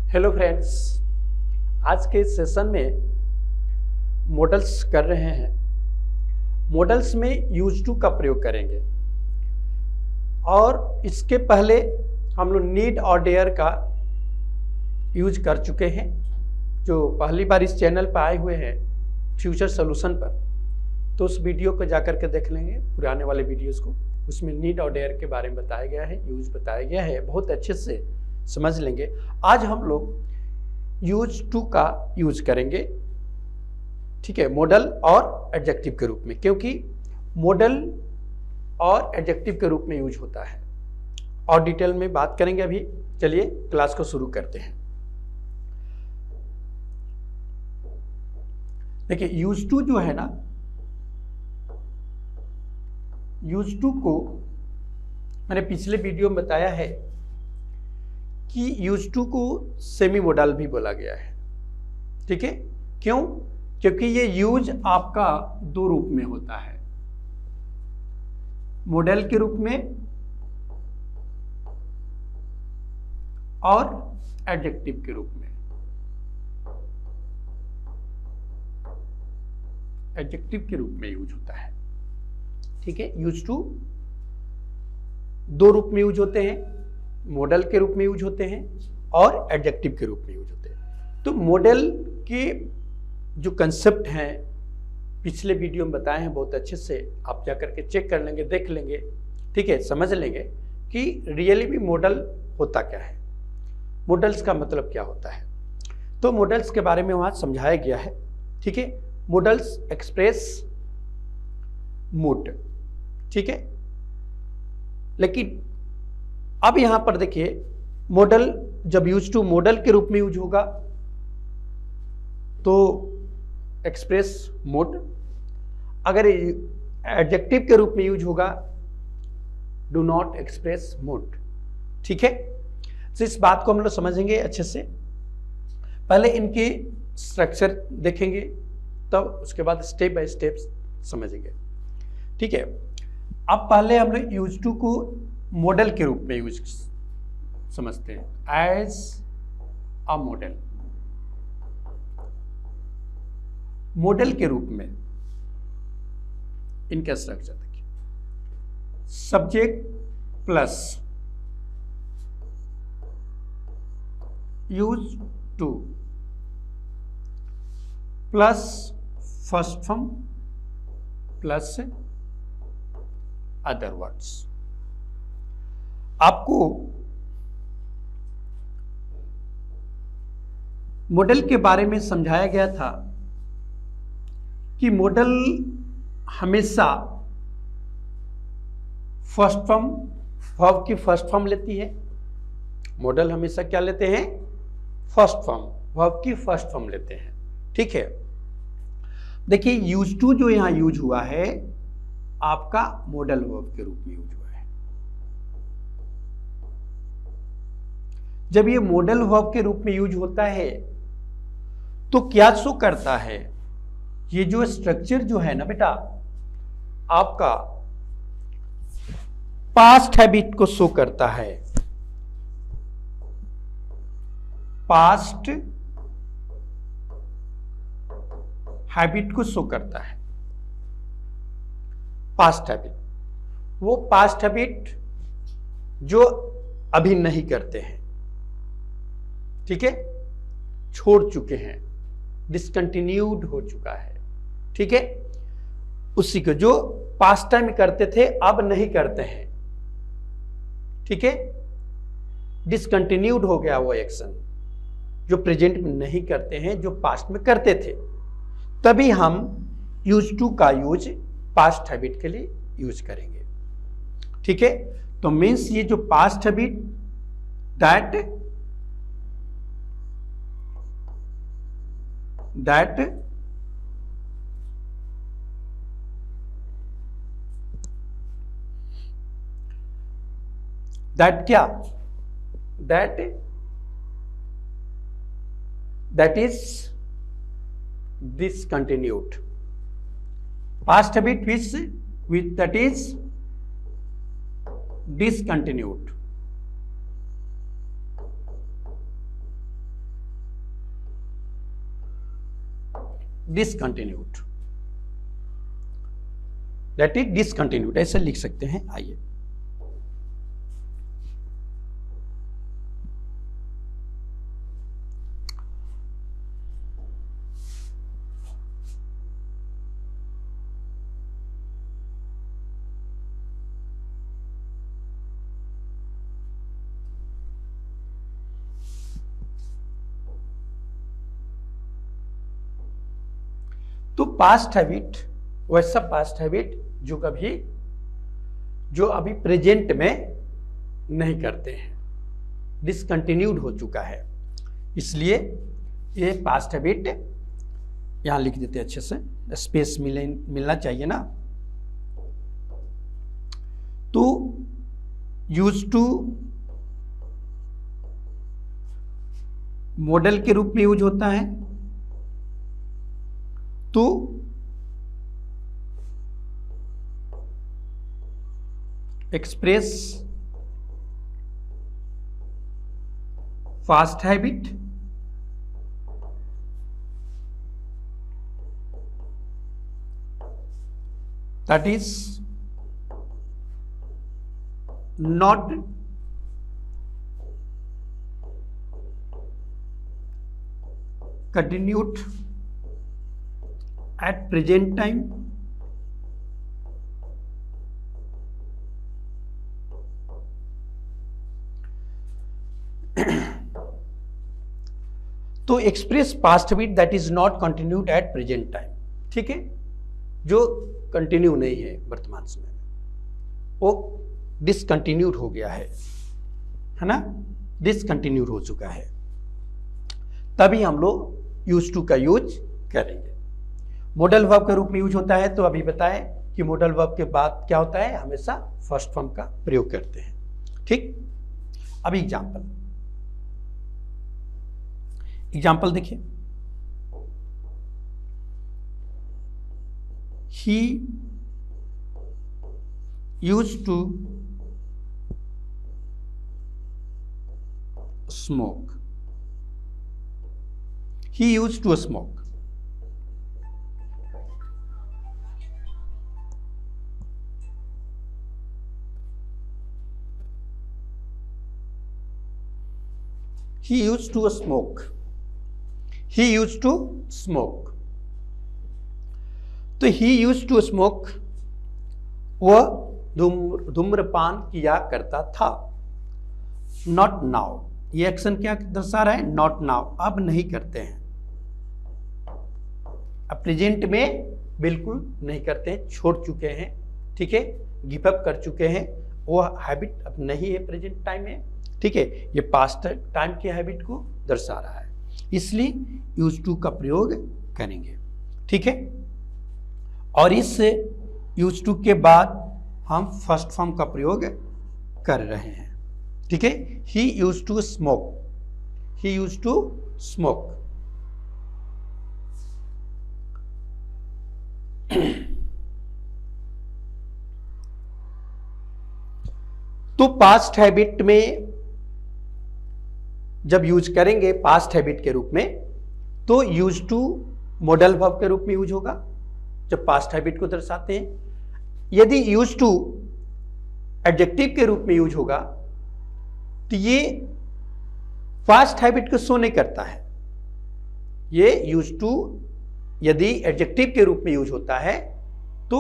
Hello friends, आज के session में मॉडल्स कर रहे हैं। मॉडल्स में यूज टू का प्रयोग करेंगे और इसके पहले हम लोग नीड और डेयर का यूज कर चुके हैं। जो पहली बार इस चैनल पर आए हुए हैं फ्यूचर सॉल्यूशन पर, तो उस वीडियो को जाकर के देख लेंगे, पुराने वाले वीडियोस को। उसमें नीड और डेयर के बारे में बताया गया है, यूज बताया गया है, बहुत अच्छे से समझ लेंगे। आज हम लोग यूज टू का यूज करेंगे, ठीक है, मॉडल और एडजेक्टिव के रूप में, क्योंकि मॉडल और एडजेक्टिव के रूप में यूज होता है और डिटेल में बात करेंगे। अभी चलिए क्लास को शुरू करते हैं। देखिए, यूज टू जो है ना, यूज टू को मैंने पिछले वीडियो में बताया है कि यूज टू को सेमी मॉडल भी बोला गया है, ठीक है। क्यों? क्योंकि ये यूज आपका दो रूप में होता है, मॉडल के रूप में और एडजेक्टिव के रूप में। एडजेक्टिव के रूप में यूज होता है, ठीक है। यूज टू दो रूप में यूज होते हैं, मॉडल के रूप में यूज होते हैं और एडजेक्टिव के रूप में यूज होते हैं। तो मॉडल के जो कंसेप्ट हैं पिछले वीडियो में बताए हैं बहुत अच्छे से, आप जाकर के चेक कर लेंगे, देख लेंगे, ठीक है, समझ लेंगे कि रियली भी मॉडल होता क्या है, मॉडल्स का मतलब क्या होता है। तो मॉडल्स के बारे में वहां समझाया गया है, ठीक है। मॉडल्स एक्सप्रेस मूड, ठीक है। लेकिन अब यहां पर देखिए, मॉडल जब यूज टू मॉडल के रूप में यूज होगा तो एक्सप्रेस मोड, अगर एडजेक्टिव के रूप में यूज होगा डू नॉट एक्सप्रेस मोड, ठीक है। तो इस बात को हम लोग समझेंगे अच्छे से। पहले इनके स्ट्रक्चर देखेंगे, तब उसके बाद स्टेप बाय स्टेप समझेंगे, ठीक है। अब पहले हम लोग यूज टू को मॉडल के रूप में यूज समझते हैं, एज अ मॉडल। मॉडल के रूप में इनका स्ट्रक्चर देखिए, subject plus use two plus first form plus other words. आपको मॉडल के बारे में समझाया गया था कि मॉडल हमेशा फर्स्ट फॉर्म, वर्ब की फर्स्ट फॉर्म लेती है। मॉडल हमेशा क्या लेते हैं? फर्स्ट फॉर्म, वर्ब की फर्स्ट फॉर्म लेते हैं, ठीक है। देखिए, यूज टू जो यहां यूज हुआ है आपका मॉडल वर्ब के रूप में यूज हुआ है। जब ये मॉडल वर्ब के रूप में यूज होता है तो क्या शो करता है? ये जो स्ट्रक्चर जो है ना बेटा, आपका पास्ट हैबिट को शो करता है। पास्ट हैबिट को शो करता है। पास्ट हैबिट, वो पास्ट हैबिट जो अभी नहीं करते हैं, ठीक है, छोड़ चुके हैं, डिसकंटिन्यूड हो चुका है, ठीक है। उसी को जो पास्ट टाइम करते थे अब नहीं करते हैं, ठीक है, डिसकंटिन्यूड हो गया वो एक्शन जो प्रेजेंट में नहीं करते हैं, जो पास्ट में करते थे। तभी हम यूज टू का यूज पास्ट हैबिट के लिए यूज करेंगे, ठीक है। तो मीन्स ये जो पास्ट हैबिट दैट क्या, that is discontinued. Past habit which that is discontinued. Discontinued, that is discontinued, ऐसे लिख सकते हैं। आइए तो पास्ट हैबिट वैसा पास्ट हैबिट जो अभी प्रेजेंट में नहीं करते हैं, डिसकंटिन्यूड हो चुका है, इसलिए ये पास्ट हैबिट यहां लिख देते हैं। अच्छे से स्पेस मिलना चाहिए ना। तो यूज टू मॉडल के रूप में यूज होता है। तो express fast habit, that is not continued at present time, तो express past habit that is not continued at present time, ठीक है, जो कंटिन्यू नहीं है वर्तमान समय में, वो डिसकंटिन्यूड हो गया है ना, डिसकंटिन्यूड हो चुका है, तभी हम लोग यूज टू का यूज करेंगे। मॉडल वर्ब के रूप में यूज होता है, तो अभी बताएं कि मॉडल वर्ब के बाद क्या होता है, हमेशा फर्स्ट फॉर्म का प्रयोग करते हैं, ठीक। अभी एग्जाम्पल देखिए, he used to smoke, he used to smoke, he used to smoke, he used to smoke, तो he used to smoke वह धूम्रपान किया करता था। not now, ये एक्शन क्या दर्शा रहा है, not now, अब नहीं करते हैं, अब प्रेजेंट में बिल्कुल नहीं करते हैं, छोड़ चुके हैं, ठीक है, गिव अप कर चुके हैं, वो हैबिट अब नहीं है प्रेजेंट टाइम में, ठीक है, ये पास्ट टाइम की हैबिट को दर्शा रहा है, इसलिए यूज टू का प्रयोग करेंगे, ठीक है। और इस यूज टू के बाद हम फर्स्ट फॉर्म का प्रयोग कर रहे हैं, ठीक है। He use to smoke, he use to smoke, तो पास्ट हैबिट में जब यूज करेंगे पास्ट हैबिट के रूप में, तो यूज टू मॉडल वर्ब के रूप में यूज होगा जब पास्ट हैबिट को दर्शाते हैं। यदि यूज टू एडजेक्टिव के रूप में यूज होगा तो ये पास्ट हैबिट को शो नहीं करता है। ये यूज टू यदि एडजेक्टिव के रूप में यूज होता है तो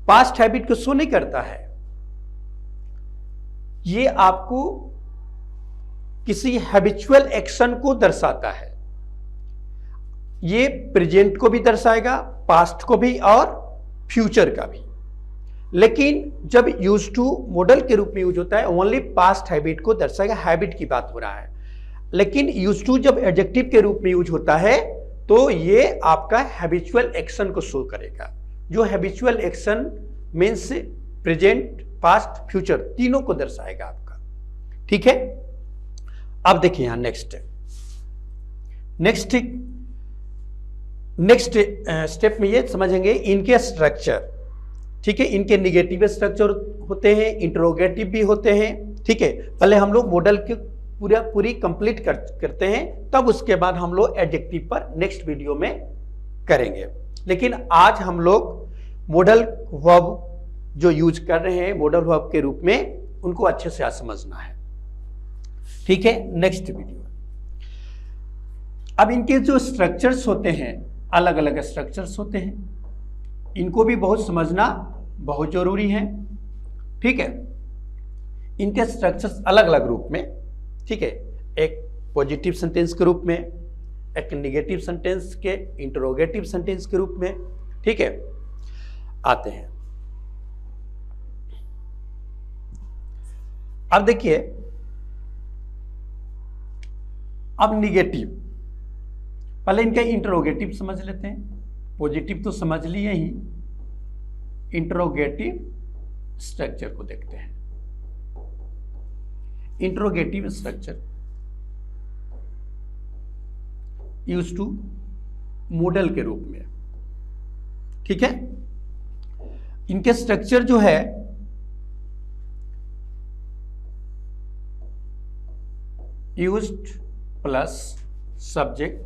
पास्ट हैबिट को शो नहीं करता है, ये आपको किसी हैबिचुअल एक्शन को दर्शाता है। ये प्रेजेंट को भी दर्शाएगा, पास्ट को भी और फ्यूचर का भी। लेकिन जब यूज टू मॉडल के रूप में यूज होता है ओनली पास्ट हैबिट को दर्शाएगा, हैबिट की बात हो रहा है। लेकिन यूज टू जब एडजेक्टिव के रूप में यूज होता है तो ये आपका हैबिचुअल एक्शन को शो करेगा। जो habitual action means present, past, future तीनों को दर्शाएगा आपका, ठीक है। अब देखिए यहां नेक्स्ट स्टेप में ये समझेंगे इनके स्ट्रक्चर, ठीक है। इनके निगेटिव स्ट्रक्चर होते हैं, इंटरोगेटिव भी होते हैं, ठीक है। पहले हम लोग मॉडल के पूरी कंप्लीट करते हैं, तब उसके बाद हम लोग एडजेक्टिव पर नेक्स्ट वीडियो में करेंगे। लेकिन आज हम लोग मॉडल वर्ब जो यूज कर रहे हैं मॉडल वर्ब के रूप में, उनको अच्छे से आज समझना है। ठीक है, नेक्स्ट वीडियो। अब इनके जो स्ट्रक्चर्स होते हैं, अलग अलग स्ट्रक्चर्स होते हैं, इनको भी बहुत समझना बहुत जरूरी है। ठीक है, इनके स्ट्रक्चर्स अलग अलग रूप में, ठीक है, एक पॉजिटिव सेंटेंस के रूप में, एक नेगेटिव सेंटेंस के, इंटरोगेटिव सेंटेंस के रूप में, ठीक है, आते हैं। अब देखिए, अब निगेटिव, पहले इनका इंटरोगेटिव समझ लेते हैं। पॉजिटिव तो समझ लिए ही, इंटरोगेटिव स्ट्रक्चर को देखते हैं। Interrogative structure use to modal के रूप में, ठीक है। इनके स्ट्रक्चर जो है used plus subject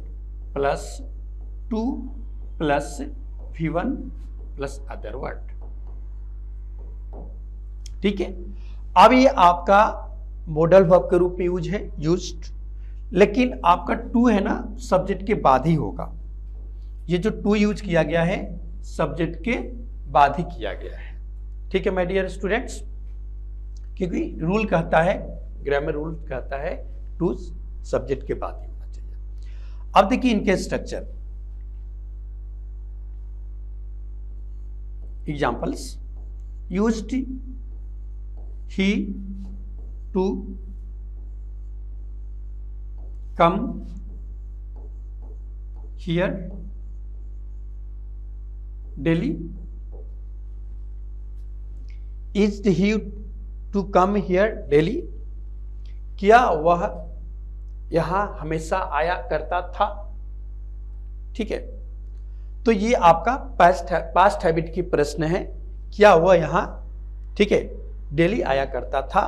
plus to plus V1 plus other word, ठीक है। अब ये आपका मॉडल वर्ब के रूप में यूज है, यूज्ड, लेकिन आपका टू है ना सब्जेक्ट के बाद ही होगा। ये जो टू यूज किया गया है सब्जेक्ट के बाद ही किया गया है, ठीक है माय डियर स्टूडेंट्स, क्योंकि रूल कहता है, ग्रामर रूल कहता है टू सब्जेक्ट के बाद ही होना चाहिए। अब देखिए इनके structure, examples, used he to come here daily, is he to come here daily, क्या वह यहां हमेशा आया करता था, ठीक है। तो ये आपका पास्ट हैबिट की प्रश्न है, क्या वह यहां, ठीक है, डेली आया करता था।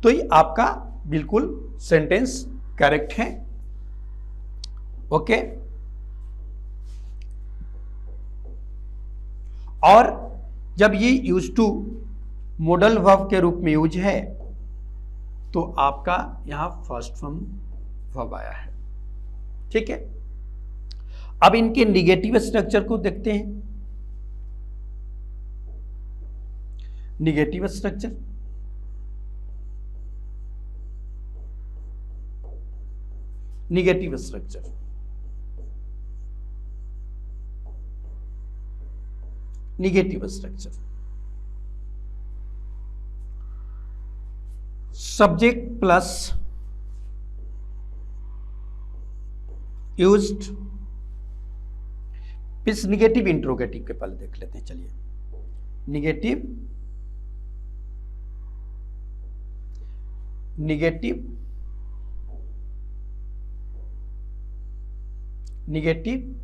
तो ये आपका बिल्कुल सेंटेंस करेक्ट है, ओके। और जब ये यूज टू मॉडल वर्ब के रूप में यूज है तो आपका यहां फर्स्ट फॉर्म वर्ब आया है, ठीक है। अब इनके निगेटिव स्ट्रक्चर को देखते हैं। Negative structure, negative structure, negative structure, subject plus used, इस निगेटिव इंट्रोगेटिव के पहले देख लेते हैं। चलिए, negative, negative, negative,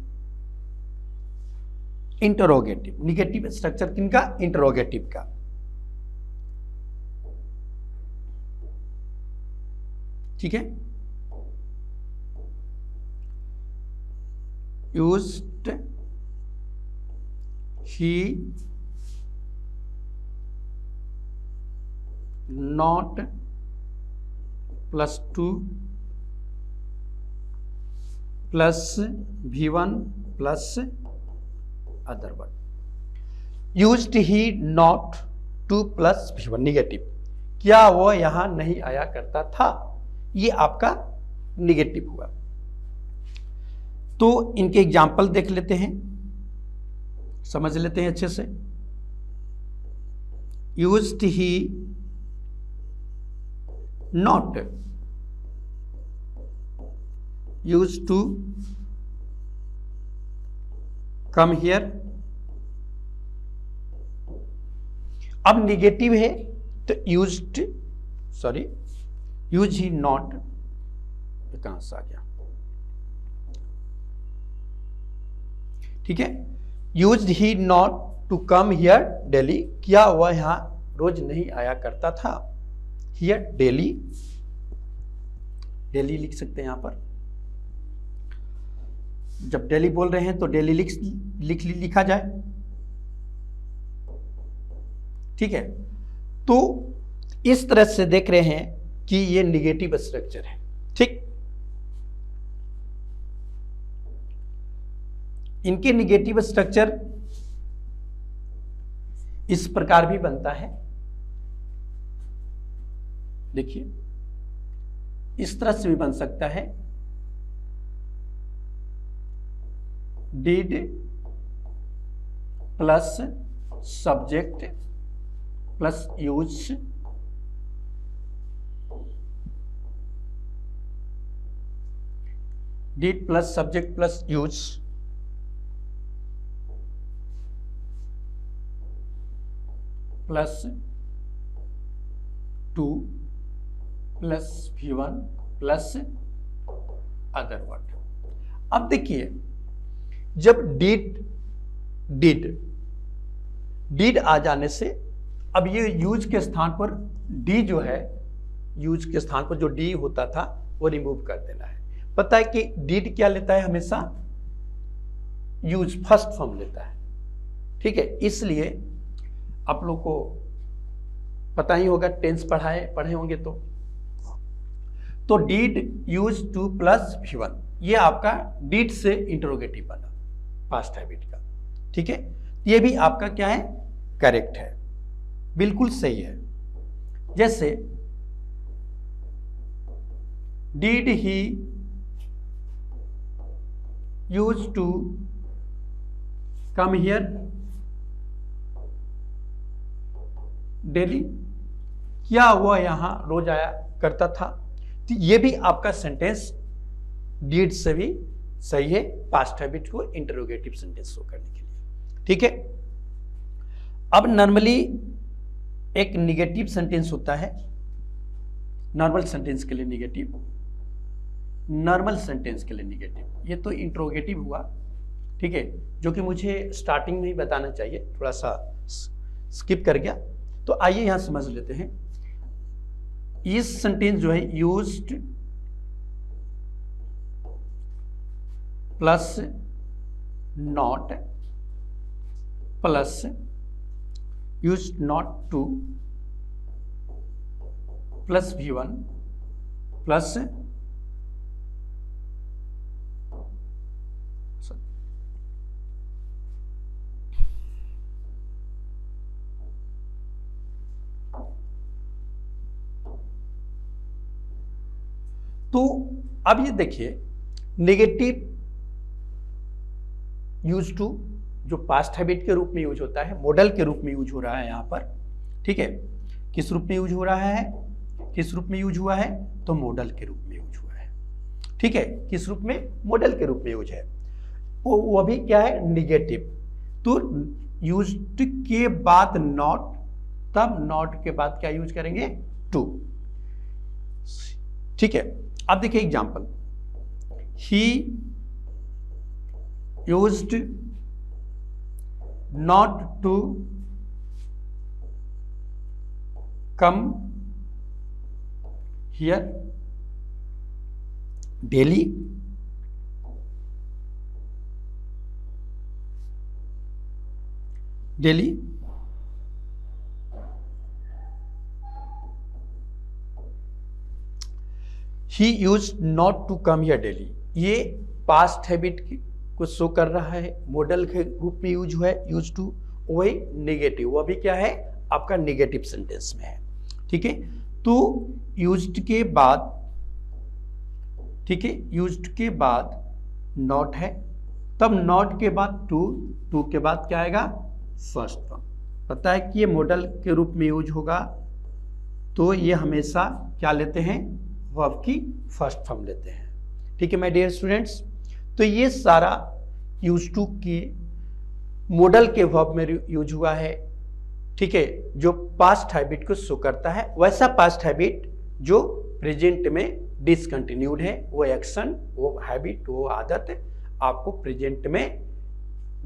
interrogative. Negative structure किनका? इंटरोगेटिव का, ठीक है। Used he not plus to plus V1 plus other word. Used he not to plus V1, negative, क्या वो यहां नहीं आया करता था, ये आपका निगेटिव हुआ। तो इनके एग्जाम्पल देख लेते हैं, समझ लेते हैं अच्छे से। Used he not, used to come here. अब निगेटिव है तो used, sorry, use he not, कहां से आ गया, ठीक है। Used he not to come here daily, क्या वह यहां रोज नहीं आया करता था। हियर डेली, डेली लिख सकते हैं यहां पर। जब डेली बोल रहे हैं तो डेली लिखा जाए। ठीक है, तो इस तरह से देख रहे हैं कि ये निगेटिव स्ट्रक्चर है। ठीक, इनके निगेटिव स्ट्रक्चर इस प्रकार भी बनता है। देखिए, इस तरह से भी बन सकता है, did plus subject plus use did plus subject plus use plus 2 plus V1 plus other word. अब देखिए, जब डिड आ जाने से अब ये यूज के स्थान पर डी जो है, यूज के स्थान पर जो डी होता था वो रिमूव कर देना है। पता है कि डिड क्या लेता है, हमेशा यूज फर्स्ट फॉर्म लेता है। ठीक है, इसलिए आप लोग को पता ही होगा, टेंस पढ़े होंगे तो डिड यूज 2 प्लस V1, ये आपका डिड से इंटरोगेटिव बना पास्ट हैबिट का। ठीक है, ये भी आपका क्या है, करेक्ट है, बिल्कुल सही है। जैसे did he use to come here daily, क्या वह यहां रोज आया करता था। तो ये भी आपका सेंटेंस डिड से भी सही है, पास्ट हैबिट को इंटरोगेटिव सेंटेंस शो करने के लिए। ठीक है, अब नॉर्मली एक निगेटिव सेंटेंस होता है, नॉर्मल सेंटेंस के लिए निगेटिव, नॉर्मल सेंटेंस के लिए निगेटिव, ये तो इंटरोगेटिव हुआ। ठीक है, जो कि मुझे स्टार्टिंग में ही बताना चाहिए, थोड़ा सा स्किप कर गया। तो आइए यहां समझ लेते हैं। इस सेंटेंस जो है used plus not plus used not to plus V1 plus तो अब ये देखिए, नेगेटिव यूज टू जो पास्ट हैबिट के रूप में यूज होता है, मॉडल के रूप में यूज हो रहा है यहां पर। ठीक है, किस रूप में यूज हो रहा है, किस रूप में यूज हुआ है, तो मॉडल के रूप में यूज हुआ है। ठीक है, किस रूप में, मॉडल के रूप में यूज है, वो भी क्या है, निगेटिव। तो यूज्ड के बाद नॉट, तब नॉट के बाद क्या यूज करेंगे, टू। ठीक है, अब देखिए example, he used not to come here daily, he use not to come here daily, ये पास्ट हैबिट को शो कर रहा है, मॉडल के रूप में यूज हुआ है, यूज टू। वही नेगेटिव, वो भी क्या है, आपका नेगेटिव सेंटेंस में है। ठीक है, तो यूज्ड के बाद, ठीक है, यूज्ड के बाद नॉट है, तब नॉट के बाद टू, टू के बाद क्या आएगा, फर्स्ट फॉर्म। पता है कि ये मॉडल के रूप में यूज होगा, तो ये हमेशा क्या लेते हैं, वर्ब की फर्स्ट फॉर्म लेते हैं। ठीक है माय डियर स्टूडेंट्स, तो ये सारा यूज टू की मॉडल के वर्ब में यूज हुआ है। ठीक है, जो पास्ट हैबिट को शो करता है, वैसा पास्ट हैबिट जो प्रेजेंट में डिसकंटिन्यूड है, वो एक्शन, वो हैबिट, वो आदत आपको प्रेजेंट में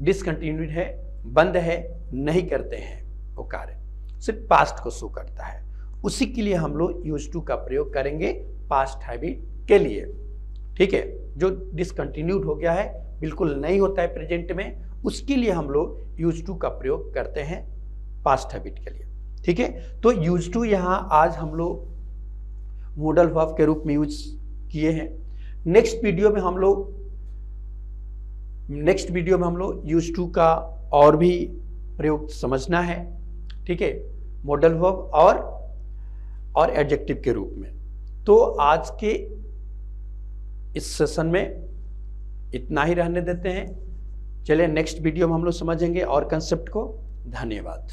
डिसकंटिन्यूड है, बंद है, नहीं करते हैं वो कार्य, सिर्फ पास्ट को शो करता है। उसी के लिए हम लोग यूज टू का प्रयोग करेंगे पास्ट हैबिट के लिए। ठीक है। जो डिसकंटिन्यूड हो गया है, बिल्कुल नहीं होता है प्रेजेंट में, उसके लिए हम लोग यूज टू का प्रयोग करते हैं पास्ट हैबिट के लिए। ठीक है, तो यूज टू यहाँ आज हम लोग मॉडल वर्ब के रूप में यूज किए हैं। नेक्स्ट वीडियो में हम लोग यूज टू का और भी प्रयोग समझना है। ठीक है, मॉडल वर्ब और एडजेक्टिव के रूप में। तो आज के इस सेशन में इतना ही रहने देते हैं। चलिए नेक्स्ट वीडियो में हम लोग समझेंगे और कंसेप्ट को। धन्यवाद।